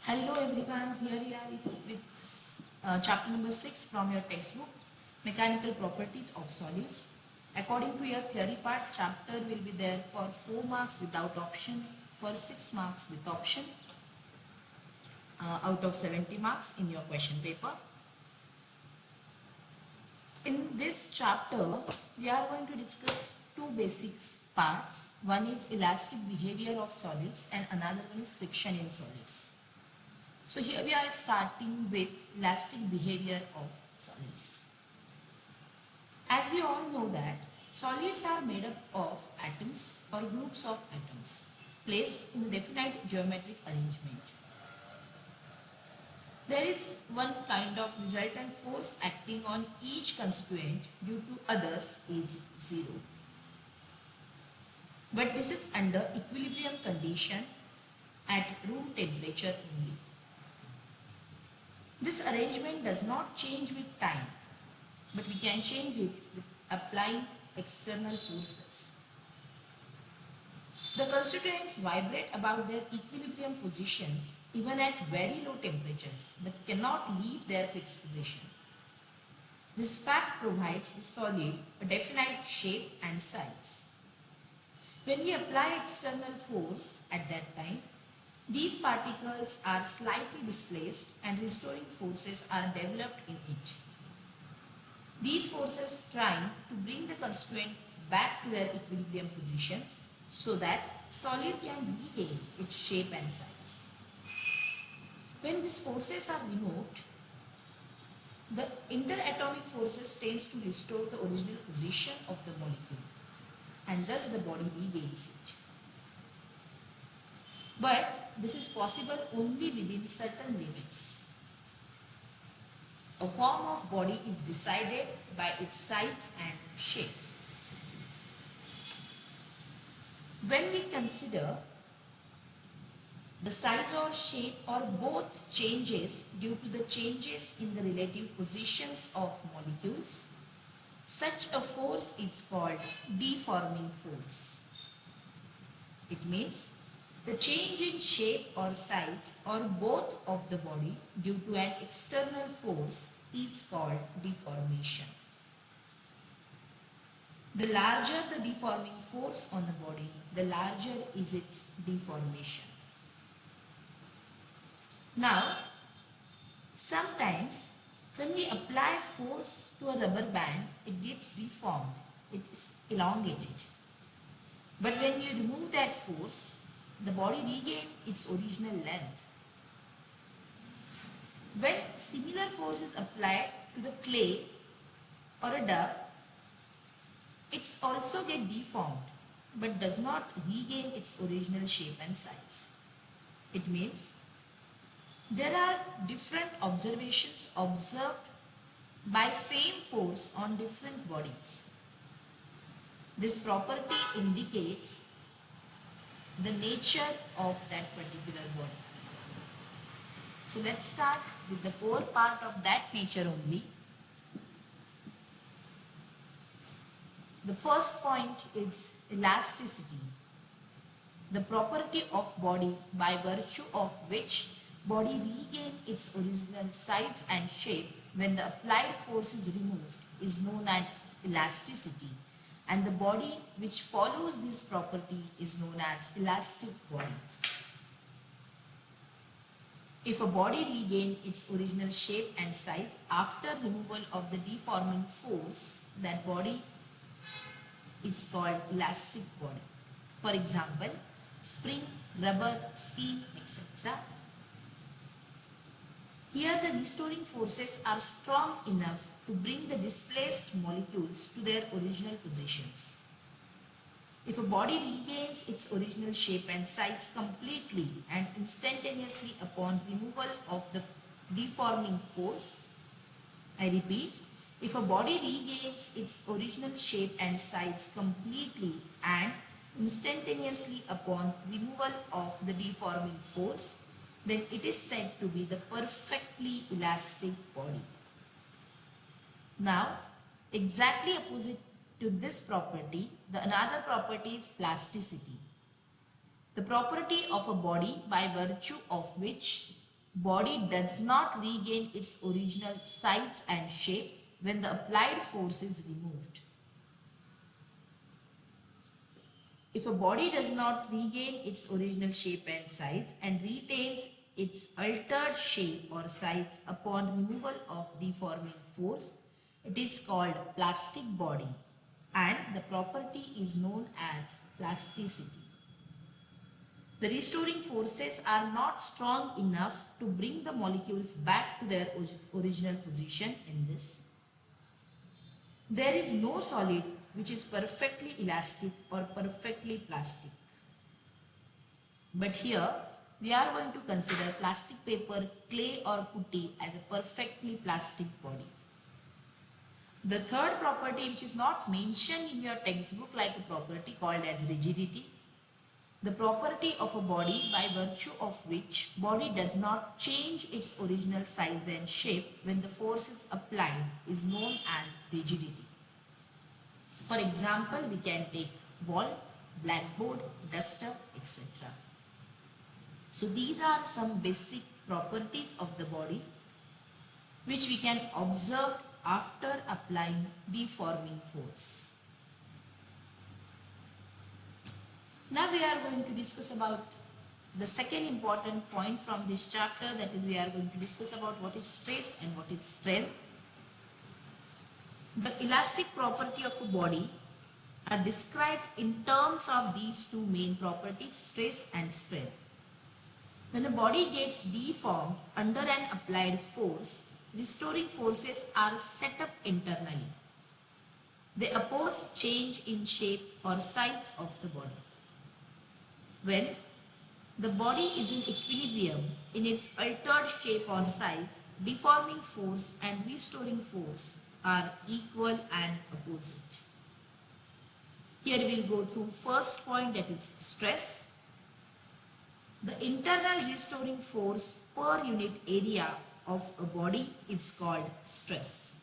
Hello everyone, here we are with chapter number 6 from your textbook, Mechanical Properties of Solids. According to your theory part, chapter will be there for 4 marks without option, for 6 marks with option out of 70 marks in your question paper. In this chapter, we are going to discuss two basic parts. One is elastic behavior of solids and another one is friction in solids. So here we are starting with elastic behavior of solids. As we all know that solids are made up of atoms or groups of atoms placed in a definite geometric arrangement. There is one kind of resultant force acting on each constituent due to others is zero. But this is under equilibrium condition at room temperature only. This arrangement does not change with time, but we can change it with applying external forces. The constituents vibrate about their equilibrium positions even at very low temperatures, but cannot leave their fixed position. This fact provides the solid a definite shape and size. When we apply external force at that time, these particles are slightly displaced and restoring forces are developed in it. These forces trying to bring the constituents back to their equilibrium positions so that solid can regain its shape and size. When these forces are removed, the interatomic forces tends to restore the original position of the molecule and thus the body regains it. But this is possible only within certain limits. A form of body is decided by its size and shape. When we consider the size or shape or both changes due to the changes in the relative positions of molecules, such a force is called deforming force. It means the change in shape or size or both of the body due to an external force is called deformation. The larger the deforming force on the body, the larger is its deformation. Now, sometimes when we apply force to a rubber band, it gets deformed, it is elongated. But when you remove that force, the body regains its original length. When similar force is applied to the clay or a dove, it also gets deformed but does not regain its original shape and size. It means there are different observations observed by same force on different bodies. This property indicates the nature of that particular body. So let's start with the core part of that nature only. The first point is elasticity, the property of body by virtue of which body regains its original size and shape when the applied force is removed is known as elasticity, and the body which follows this property is known as elastic body. If a body regains its original shape and size after removal of the deforming force, that body is called elastic body. For example, spring, rubber, steam, etc. Here the restoring forces are strong enough to bring the displaced molecules to their original positions. If a body regains its original shape and size completely and instantaneously upon removal of the deforming force, I repeat, if a body regains its original shape and size completely and instantaneously upon removal of the deforming force, then it is said to be the perfectly elastic body. Now, exactly opposite to this property, the another property is plasticity, the property of a body by virtue of which body does not regain its original size and shape when the applied force is removed. If a body does not regain its original shape and size and retains its altered shape or size upon removal of deforming force, it is called plastic body, and the property is known as plasticity. The restoring forces are not strong enough to bring the molecules back to their original position in this. There is no solid which is perfectly elastic or perfectly plastic. But here we are going to consider plastic paper, clay or putty as a perfectly plastic body. The third property, which is not mentioned in your textbook like a property called as rigidity, the property of a body by virtue of which body does not change its original size and shape when the force is applied, is known as rigidity. For example, we can take wall, blackboard, duster, etc. So these are some basic properties of the body which we can observe after applying deforming force. Now we are going to discuss about the second important point from this chapter, that is we are going to discuss about what is stress and what is strain. The elastic property of a body are described in terms of these two main properties, stress and strain. When a body gets deformed under an applied force, restoring forces are set up internally. They oppose change in shape or size of the body. When the body is in equilibrium in its altered shape or size, deforming force and restoring force are equal and opposite. Here we will go through first point, that is stress. The internal restoring force per unit area of a body is called stress.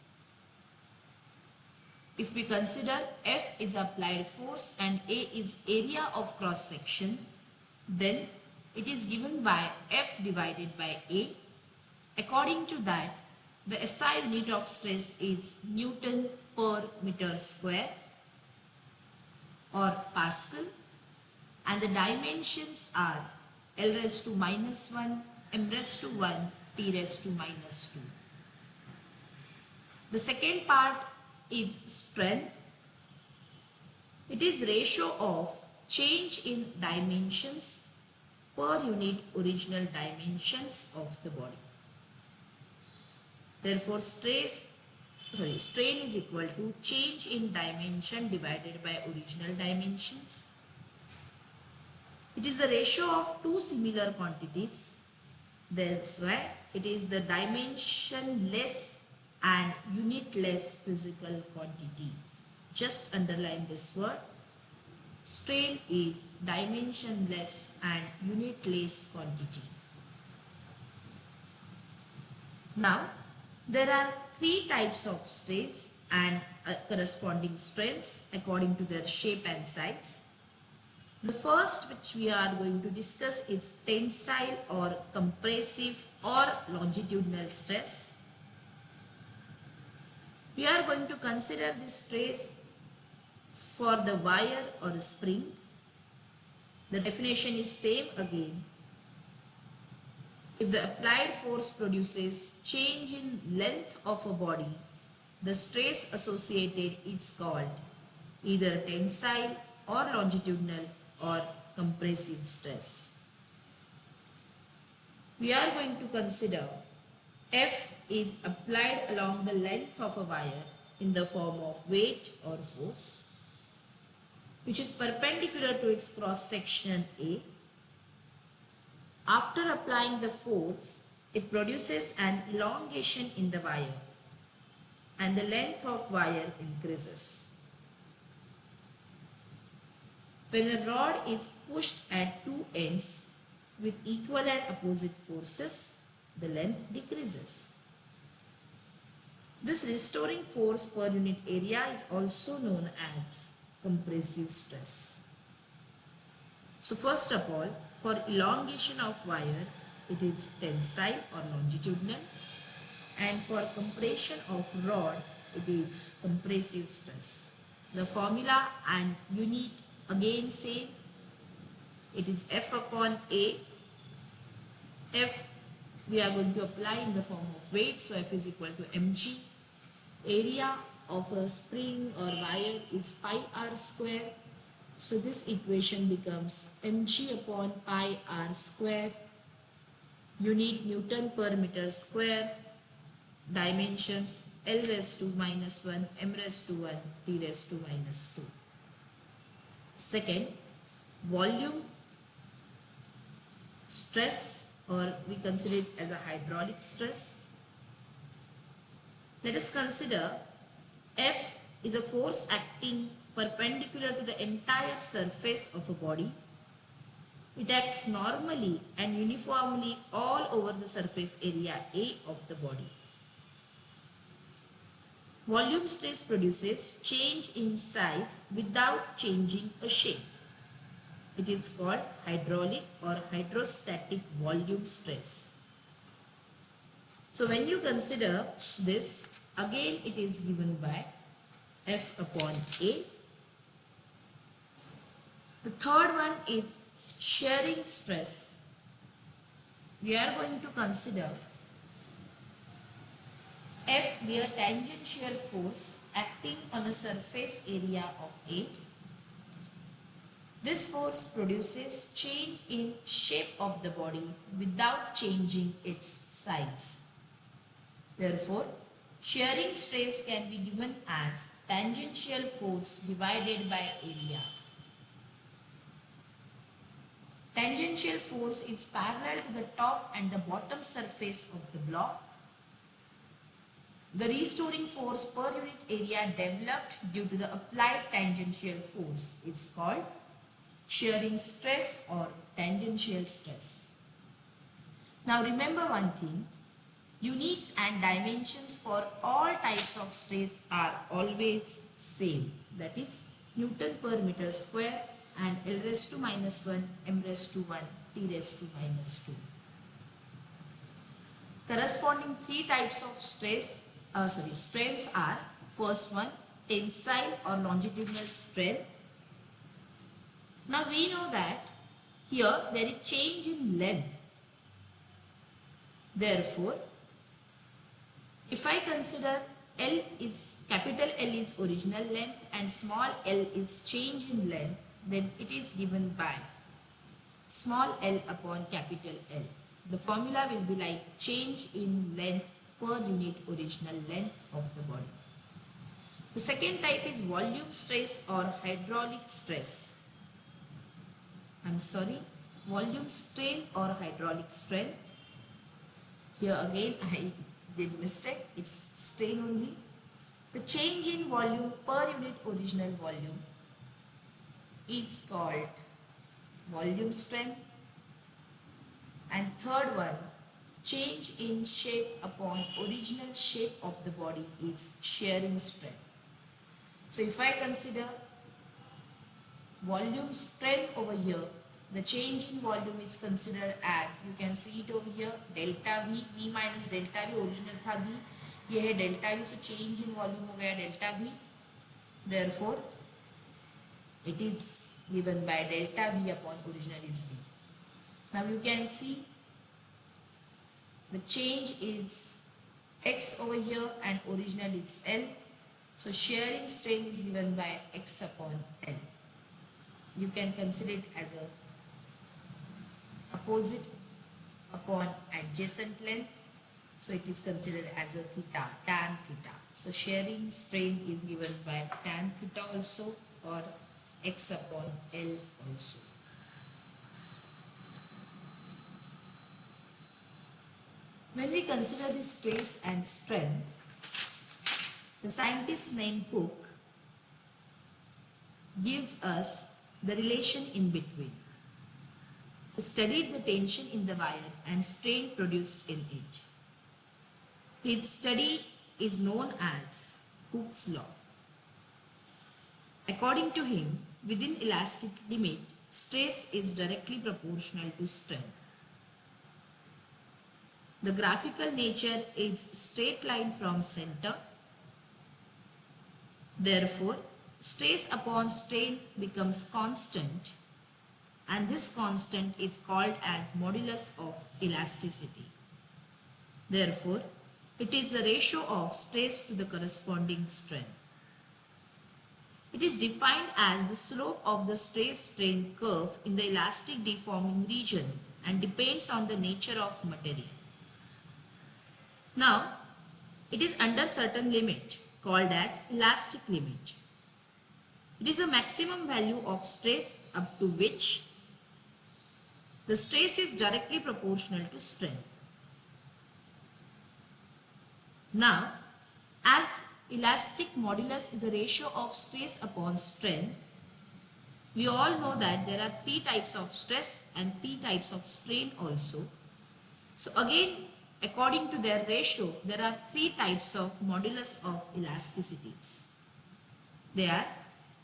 If we consider F is applied force and A is area of cross section, then it is given by F divided by A. According to that, the SI unit of stress is Newton per meter square or Pascal, and the dimensions are L raised to minus 1, M raised to 1, T raised to minus 2. The second part is strain. It is ratio of change in dimensions per unit original dimensions of the body. Therefore, strain is equal to change in dimension divided by original dimensions. It is the ratio of two similar quantities. That's why it is the dimensionless and unitless physical quantity. Just underline this word. Strain is dimensionless and unitless quantity. Now, there are three types of strains and corresponding strains according to their shape and size. The first which we are going to discuss is tensile or compressive or longitudinal stress. We are going to consider this stress for the wire or spring. The definition is same again. If the applied force produces change in length of a body, the stress associated is called either tensile or longitudinal or compressive stress. We are going to consider F is applied along the length of a wire in the form of weight or force, which is perpendicular to its cross section A. After applying the force, it produces an elongation in the wire and the length of wire increases. When a rod is pushed at two ends with equal and opposite forces, the length decreases. This restoring force per unit area is also known as compressive stress. So first of all, for elongation of wire, it is tensile or longitudinal, and for compression of rod, it is compressive stress. The formula and unit again same, it is F upon A. F we are going to apply in the form of weight, so F is equal to mg. Area of a spring or wire is pi r square, so this equation becomes mg upon pi r square. Unit Newton per meter square. Dimensions L raised to minus 1, m raised to 1, t raised to minus 2. Second, volume stress, or we consider it as a hydraulic stress. Let us consider F is a force acting perpendicular to the entire surface of a body. It acts normally and uniformly all over the surface area A of the body. Volume stress produces change in size without changing a shape. It is called hydraulic or hydrostatic volume stress. So when you consider this, again it is given by F upon A. The third one is shearing stress. We are going to consider F be a tangential force acting on a surface area of A. This force produces change in shape of the body without changing its size. Therefore, shearing stress can be given as tangential force divided by area. Tangential force is parallel to the top and the bottom surface of the block. The restoring force per unit area developed due to the applied tangential force is called shearing stress or tangential stress. Now remember one thing, units and dimensions for all types of stress are always same, that is Newton per meter square and L raised to minus 1, m raised to 1, t raised to minus 2. Corresponding three types of strengths are, first one, tensile or longitudinal strength. Now we know that here there is change in length. Therefore, if I consider capital L is original length and small l is change in length, then it is given by small l upon capital L. The formula will be like change in length per unit original length of the body. The second type is volume stress or hydraulic stress. Volume strain or hydraulic strain. Here again I did mistake, it's strain only. The change in volume per unit original volume is called volume strain. And third one, change in shape upon original shape of the body is shearing strain. So if I consider volume strain over here, the change in volume is considered as, you can see it over here, delta V, V minus delta V, original था V, ये है delta V, so change in volume हो गया delta V. Therefore, it is given by delta V upon original is V. Now you can see the change is X over here and original is L. So shearing strain is given by X upon L. You can consider it as a opposite upon adjacent length. So it is considered as a theta, tan theta. So shearing strain is given by tan theta also, or X upon L also. When we consider this stress and strain, the scientist named Hooke gives us the relation in between. He studied the tension in the wire and strain produced in it. His study is known as Hooke's law. According to him, within elastic limit, stress is directly proportional to strain. The graphical nature is straight line from center. Therefore, stress upon strain becomes constant, and this constant is called as modulus of elasticity. Therefore, it is the ratio of stress to the corresponding strain. It is defined as the slope of the stress-strain curve in the elastic deforming region and depends on the nature of material. Now, it is under certain limit called as elastic limit. It is the maximum value of stress up to which the stress is directly proportional to strain. Now, as elastic modulus is a ratio of stress upon strain, we all know that there are three types of stress and three types of strain also. So again, according to their ratio, there are three types of modulus of elasticities. They are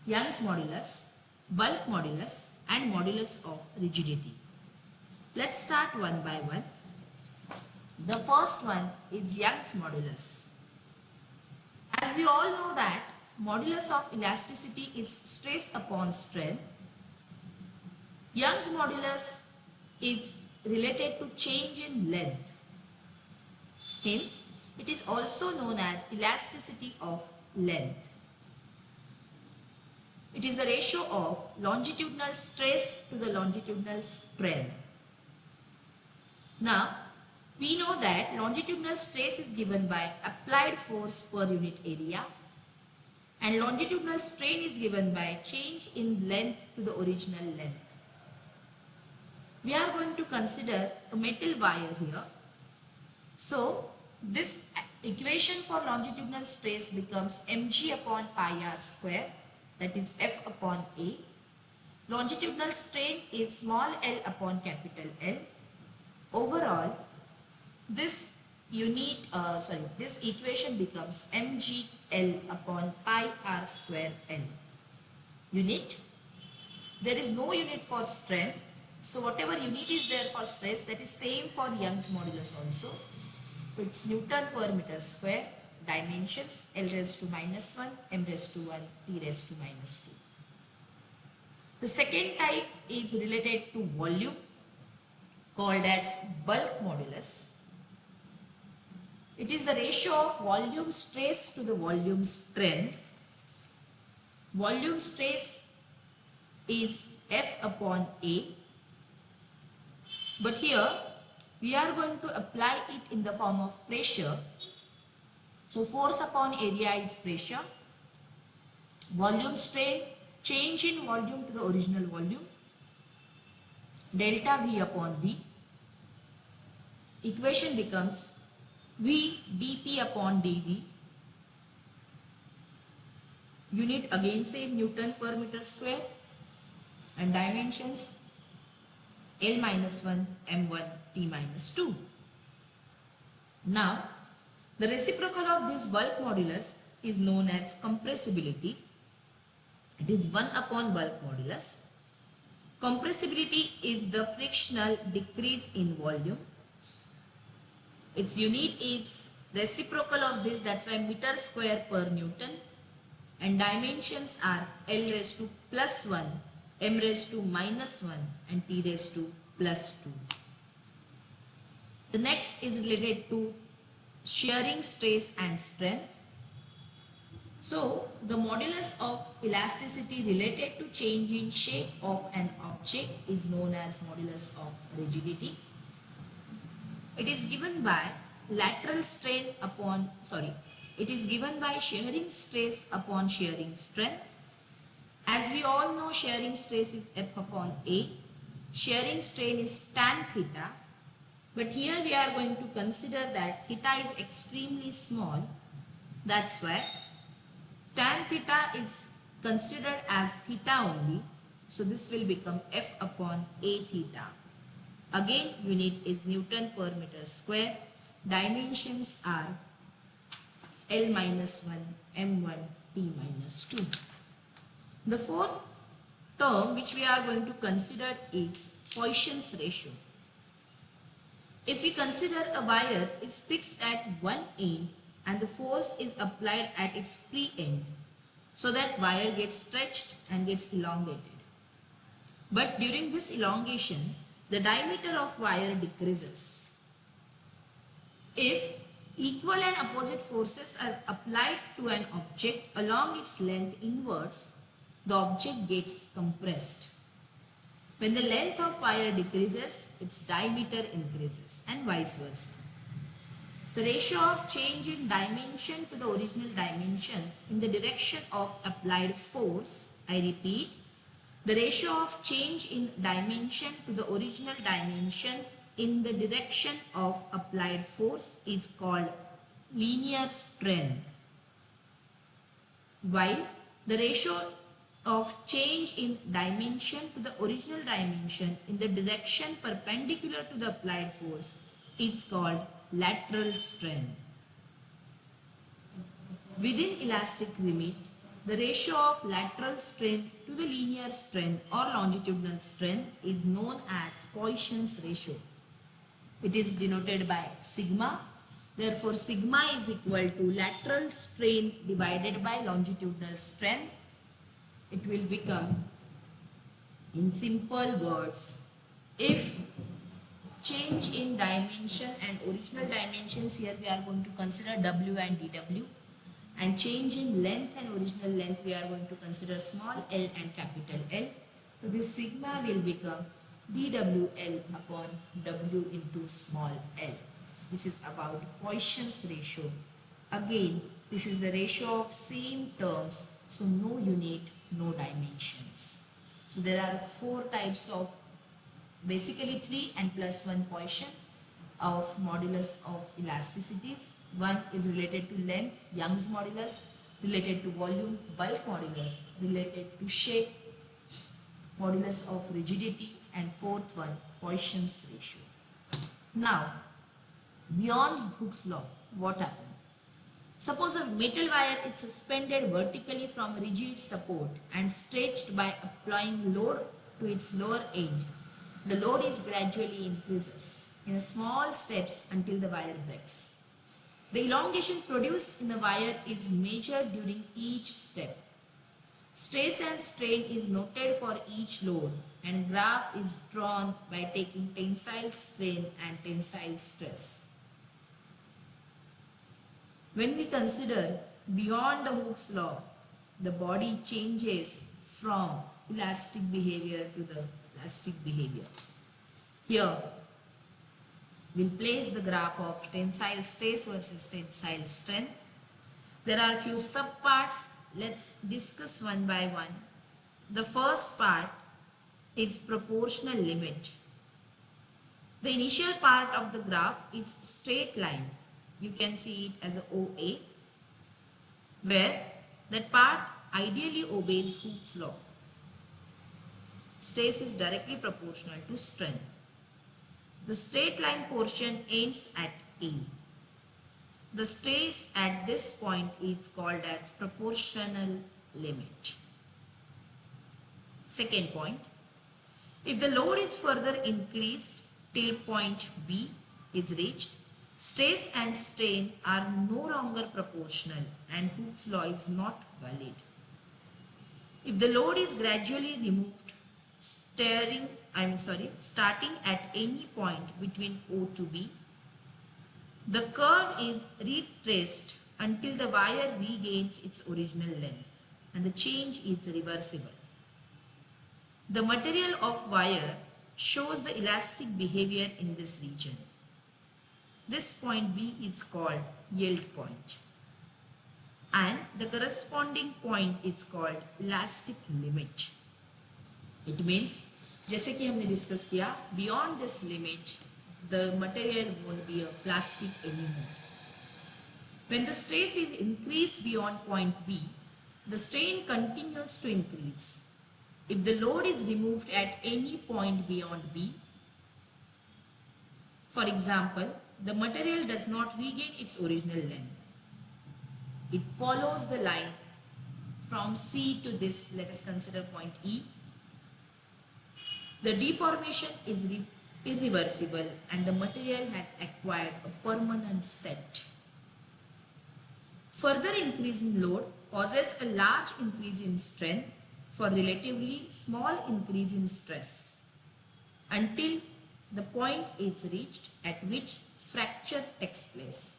Young's modulus, bulk modulus, and modulus of rigidity. Let's start one by one. The first one is Young's modulus. As we all know that modulus of elasticity is stress upon strain. Young's modulus is related to change in length. Hence, it is also known as elasticity of length. It is the ratio of longitudinal stress to the longitudinal strain. Now, we know that longitudinal stress is given by applied force per unit area and longitudinal strain is given by change in length to the original length. We are going to consider a metal wire here. So, this equation for longitudinal stress becomes mg upon pi r square, that is F upon A. Longitudinal strain is small l upon capital L. Overall, this this equation becomes mg L upon pi r square L. Unit. There is no unit for strain. So whatever unit is there for stress, that is same for Young's modulus also. So it's Newton per meter square. Dimensions L raised to minus 1, m raised to 1, t raised to minus 2. The second type is related to volume, called as bulk modulus. It is the ratio of volume stress to the volume strain. Volume stress is F upon A. But here we are going to apply it in the form of pressure. So force upon area is pressure. Volume strain, change in volume to the original volume. Delta V upon V. Equation becomes V dP upon dV. Unit again same, Newton per meter square. And dimensions L minus 1, M1, T minus 2. Now, the reciprocal of this bulk modulus is known as compressibility. It is 1 upon bulk modulus. Compressibility is the frictional decrease in volume. Its unit is reciprocal of this, that's why meter square per Newton. And dimensions are L raised to plus 1, M raised to minus 1 and T raised to plus 2. The next is related to shearing stress and strain. So, the modulus of elasticity related to change in shape of an object is known as modulus of rigidity. It is given by lateral strain upon, it is given by shearing stress upon shearing strain. As we all know, shearing stress is F upon A. Shearing strain is tan theta. But here we are going to consider that theta is extremely small. That's why tan theta is considered as theta only. So this will become F upon A theta. Again, unit is Newton per meter square. Dimensions are L minus 1, M1, T minus 2. The fourth term which we are going to consider is Poisson's ratio. If we consider a wire is fixed at one end and the force is applied at its free end, so that wire gets stretched and gets elongated. But during this elongation, the diameter of wire decreases. If equal and opposite forces are applied to an object along its length inwards, the object gets compressed. When the length of wire decreases, its diameter increases, and vice versa. The ratio of change in dimension to the original dimension in the direction of applied force, I repeat, the ratio of change in dimension to the original dimension in the direction of applied force is called linear strain, while the ratio of change in dimension to the original dimension in the direction perpendicular to the applied force is called lateral strain. Within elastic limit, the ratio of lateral strain to the linear strain or longitudinal strain is known as Poisson's ratio. It is denoted by sigma. Therefore, sigma is equal to lateral strain divided by longitudinal strain. It will become, in simple words, if change in dimension and original dimensions, here we are going to consider W and dW, and change in length and original length we are going to consider small l and capital L. So this sigma will become dWL upon W into small l. This is about Poisson's ratio. Again, this is the ratio of same terms, so no unit, no dimensions. So there are four types of, basically 3 and plus 1 Poisson of modulus of elasticities. One is related to length, Young's modulus, related to volume, bulk modulus, related to shape, modulus of rigidity, and fourth one, Poisson's ratio. Now, beyond Hooke's law, what happened? Suppose a metal wire is suspended vertically from a rigid support and stretched by applying load to its lower end. The load is gradually increases in small steps until the wire breaks. The elongation produced in the wire is measured during each step. Stress and strain is noted for each load and graph is drawn by taking tensile strain and tensile stress. When we consider beyond the Hooke's law, the body changes from elastic behavior to the elastic behavior. Here, we'll place the graph of tensile stress versus tensile strength. There are a few subparts. Let's discuss one by one. The first part is proportional limit. The initial part of the graph is straight line. You can see it as a OA, where that part ideally obeys Hooke's law. Stress is directly proportional to strain. The straight line portion ends at A. The stress at this point is called as proportional limit. Second point, if the load is further increased till point B is reached, stress and strain are no longer proportional and Hooke's law is not valid. If the load is gradually removed, starting at any point between O to B, the curve is retraced until the wire regains its original length and the change is reversible. The material of wire shows the elastic behavior in this region. This point B is called yield point and the corresponding point is called elastic limit. It means, जैसे कि हमने discuss किया, beyond this limit, the material won't be a plastic anymore. When the stress is increased beyond point B, the strain continues to increase. If the load is removed at any point beyond B, for example, the material does not regain its original length. It follows the line from C to this, let us consider point E. The deformation is irreversible and the material has acquired a permanent set. Further increase in load causes a large increase in strength for relatively small increase in stress until the point is reached at which fracture takes place.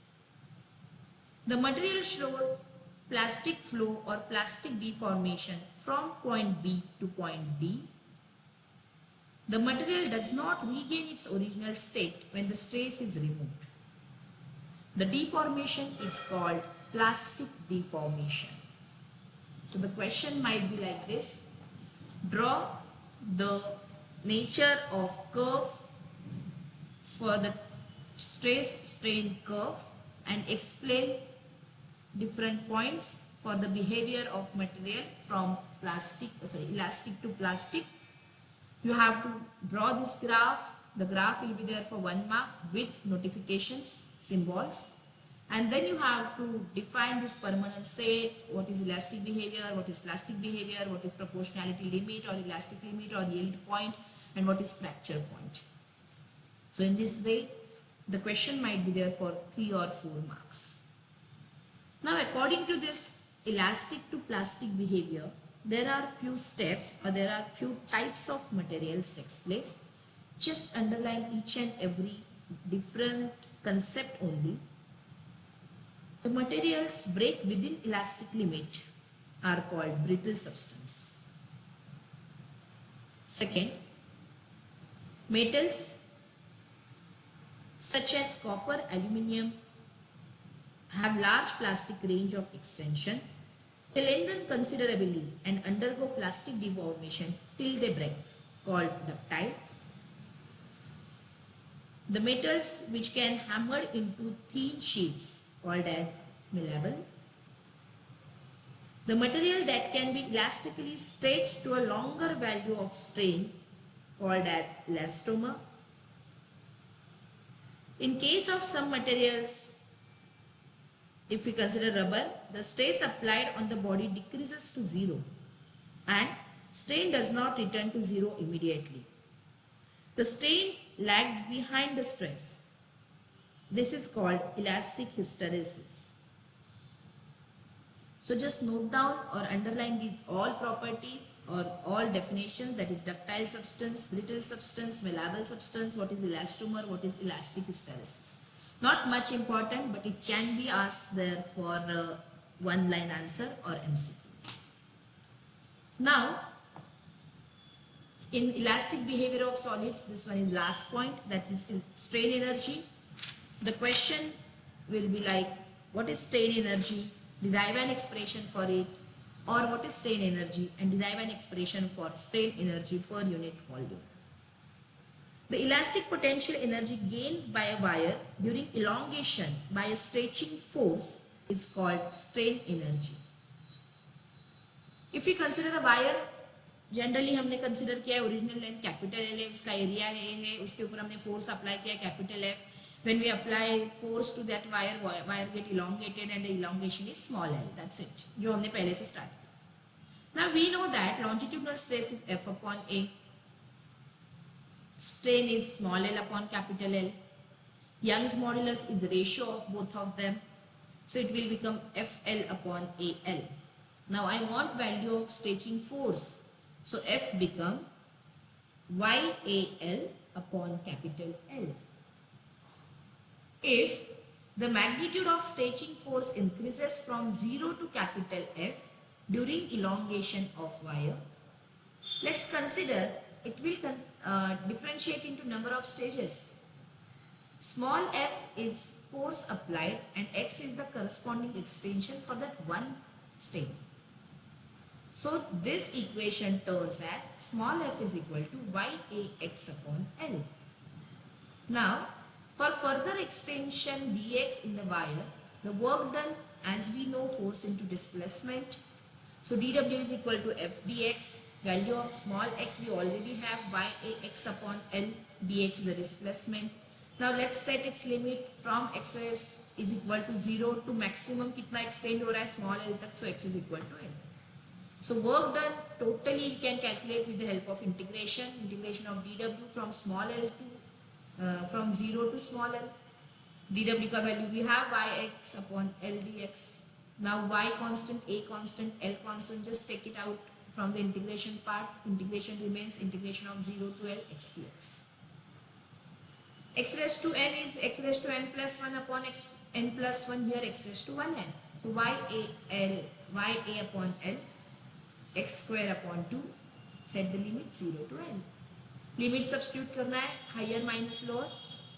The material shows plastic flow or plastic deformation from point B to point D. The material does not regain its original state when the stress is removed. The deformation is called plastic deformation. So the question might be like this. Draw the nature of curve for the stress strain curve and explain different points for the behavior of material from elastic to plastic. You have to draw this graph. The graph will be there for 1 mark with notifications, symbols. And then you have to define this permanent set, what is elastic behavior, what is plastic behavior, what is proportionality limit or elastic limit or yield point, and what is fracture point. So in this way, the question might be there for 3 or 4 marks. Now according to this elastic to plastic behavior, there are few steps or there are few types of materials takes place. Just underline each and every different concept only. The materials break within elastic limit are called brittle substance. Second, metals such as copper, aluminium have large plastic range of extension. They lengthen considerably and undergo plastic deformation till they break, called ductile. The metals which can hammer into thin sheets called as malleable. The material that can be elastically stretched to a longer value of strain called as elastomer. In case of some materials, if we consider rubber, the stress applied on the body decreases to 0 and strain does not return to 0 immediately. The strain lags behind the stress. This is called elastic hysteresis. So just note down or underline these all properties or all definitions, that is ductile substance, brittle substance, malleable substance, what is elastomer, what is elastic hysteresis. Not much important, but it can be asked there for one line answer or MCQ. Now, in elastic behavior of solids, this one is last point, that is strain energy. The question will be like, what is strain energy? Derive an expression for it, or what is strain energy and derive an expression for strain energy per unit volume. The elastic potential energy gained by a wire during elongation by a stretching force is called strain energy. If we consider a wire, generally हमने consider किया है original length capital L है, उसका area है उसके ऊपर हमने force apply किया capital F. When we apply force to that wire get elongated and the elongation is small l. That's it. जो हमने पहले से start किया. Now we know that longitudinal stress is F upon A. Strain is small l upon capital L. Young's modulus is the ratio of both of them. So it will become FL upon AL. Now I want value of stretching force. So F become YAL upon capital L. If the magnitude of stretching force increases from 0 to capital F during elongation of wire, let's consider it will differentiate into number of stages. Small f is force applied and x is the corresponding extension for that one stage. So this equation turns as small f is equal to YAX upon L. Now for further extension dx in the wire, the work done, as we know, force into displacement. So dW is equal to F dx. Value of small x we already have, YAX upon L. Dx is the displacement. Now let's set its limit from x is equal to 0 to maximum कितना extend हो रहा है small l तक, so x is equal to l. So work done totally we can calculate with the help of integration of dW from small l to from 0 to small l. dw का value we have yx upon l dx. Now y constant, a constant, l constant, just take it out from the integration part. Integration remains integration of 0 to l x dx. X raised to n is x raised to n plus 1 upon x n plus 1, here x raised to 1n. So y a upon l x square upon 2, set the limit 0 to n. Limit substitute करना है, higher minus lower.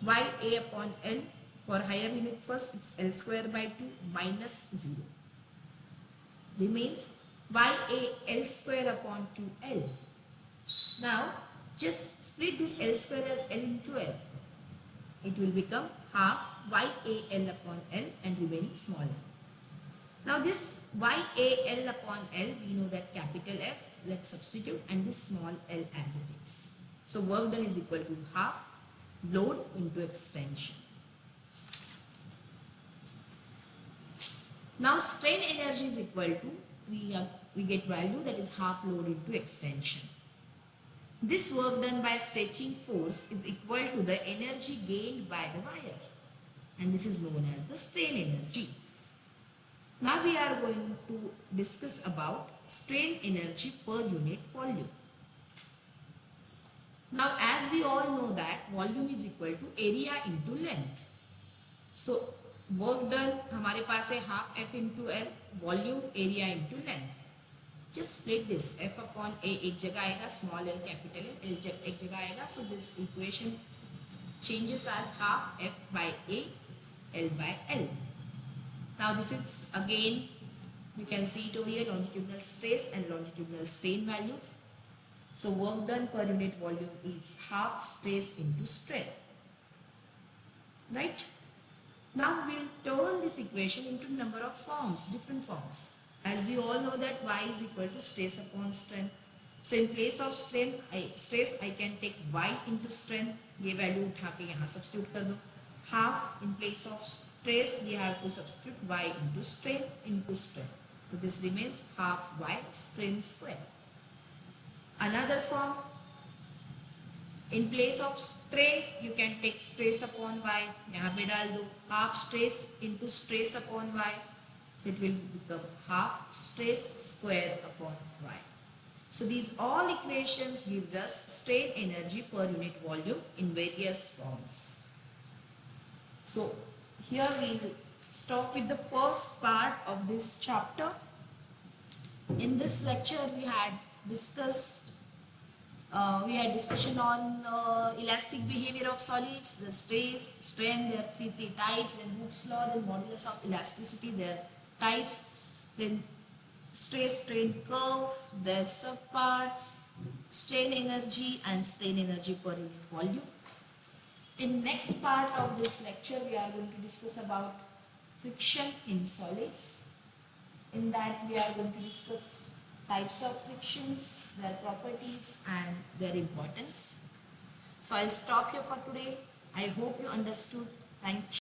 Y a upon l, for higher limit first, it's l square by 2 minus 0. Remains y a l square upon 2l. Now just split this l square as l into l. It will become half y a l upon l and remaining small l. Now this y a l upon l, we know that capital F, let's substitute, and this small l as it is. So work done is equal to half load into extension. Now strain energy is equal to, we get value, that is half load into extension. This work done by stretching force is equal to the energy gained by the wire, and this is known as the strain energy. Now we are going to discuss about strain energy per unit volume. Now as we all know that volume is equal to area into length. So work done हमारे पास है half f into l, volume area into length. Just split this, f upon a एक जगह आएगा, small l capital L एक जगह आएगा. So this equation changes as half f by a, l by l. Now this is again, you can see it over here, longitudinal stress and longitudinal strain values. So work done per unit volume is half stress into strain, right? Now we will turn this equation into number of forms, different forms. As we all know that y is equal to stress upon strain. So in place of stress I can take y into strain. ये value उठा के यहाँ substitute कर दो. Half in place of stress we have to substitute y into strain into strain. So this remains half y strain square. Another form, in place of strain you can take stress upon y, यहाँ पे डाल दो, half stress into stress upon y, so it will become half stress square upon y. So these all equations gives us strain energy per unit volume in various forms. So here we will stop with the first part of this chapter. In this lecture we had discussion on elastic behavior of solids, the stress, strain, there are three types, then Hooke's law, then modulus of elasticity, there are types, then stress strain curve, their subparts, strain energy and strain energy per unit volume. In next part of this lecture we are going to discuss about friction in solids. In that we are going to discuss types of frictions, their properties and their importance. So I'll stop here for today. I hope you understood. Thank you.